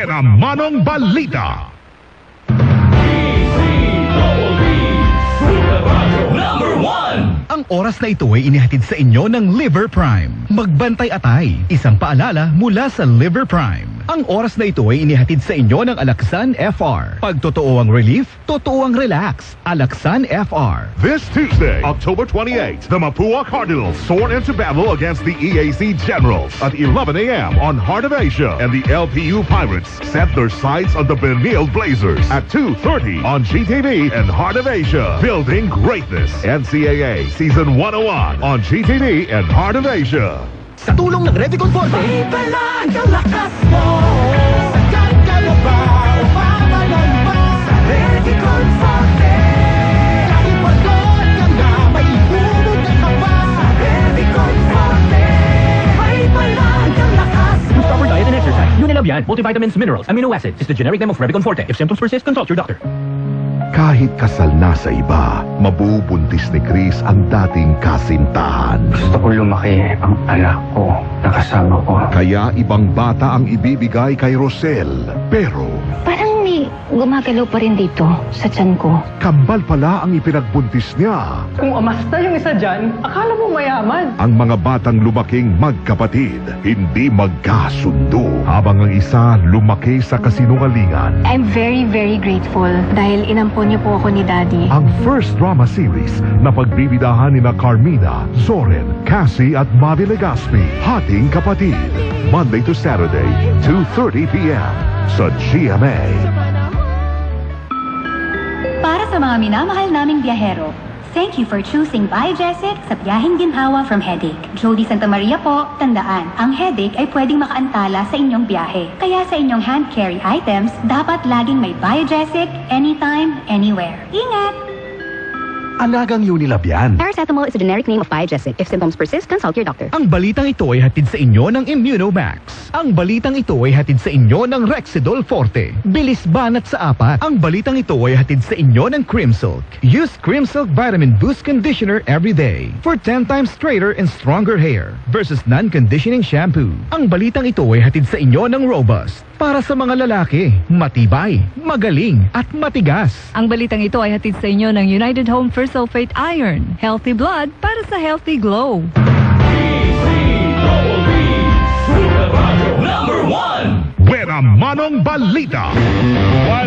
Buena Manong Balita. Number 1. Ang oras na ito ay inihatid sa inyo ng Liver Prime. Magbantay atay, isang paalala mula sa Liver Prime. Ang oras na ito ay inihatid sa inyo ng Alaxan FR. Pag totoo ang relief, totoo ang relax. Alaxan FR. This Tuesday, October 28, the Mapua Cardinals soar into battle against the EAC Generals at 11 a.m. on Heart of Asia, and the LPU Pirates set their sights on the Benil Blazers at 2:30 on GTV and Heart of Asia. Building greatness. NCAA Season 101 on GTV and Heart of Asia. Sa tulong ng Revicon Forte, May balag ang lakas mo. Sagad ka na ba o mamalan ba? Sa Revicon Forte. Kahit pagod ka na, may ibubog ka pa. Sa Revicon Forte. May balag ang lakas mo. Proper diet and exercise. Unilabian, multivitamins, minerals, amino acids is the generic name of Revicon Forte. If symptoms persist, consult your doctor. Kahit kasal na sa iba, mabubuntis ni Chris ang dating kasintahan. Gusto ko lumaki ang anak ko na kasama ko. Kaya ibang bata ang ibibigay kay Rosel. Pero Parang may gumagalaw pa rin dito sa tiyan ko. kambal pala ang ipinagbuntis niya. Kung amasta yung isa dyan, akala mo mayaman. Ang mga batang lumaking magkapatid, hindi magkasundo. Habang ang isa lumaki sa kasinungalingan. I'm very, very grateful dahil inampon niyo po ako ni Daddy. Ang first drama series na pagbibidahan ni na Carmina, Zoren, Cassie at Mavi Legaspi, Hating Kapatid. Monday to Saturday, 2:30 p.m. sa GMA. Para sa mga minamahal naming biyahero, thank you for choosing Biogesic sa biyaheng ginhawa from headache. Jody Santa Maria po, tandaan, ang headache ay pwedeng makaantala sa inyong biyahe. Kaya sa inyong hand carry items, dapat laging may Biogesic, anytime, anywhere. Ingat! Alagang Unilabian. Paracetamol is a generic name of Biogesic. If symptoms persist, consult your doctor. Ang balitang ito ay hatid sa inyo ng Immunomax. Ang balitang ito ay hatid sa inyo ng Rexidol Forte. Bilis banat sa apat. Ang balitang ito ay hatid sa inyo ng Crimsilk. Use Crimsilk Vitamin Boost Conditioner every day for 10 times straighter and stronger hair versus non-conditioning shampoo. Ang balitang ito ay hatid sa inyo ng Robust. Para sa mga lalaki, matibay, magaling at matigas. Ang balitang ito ay hatid sa inyo ng United Home First Sulfate Iron. Healthy blood para sa healthy glow. Number 1. Buena Manong Balita.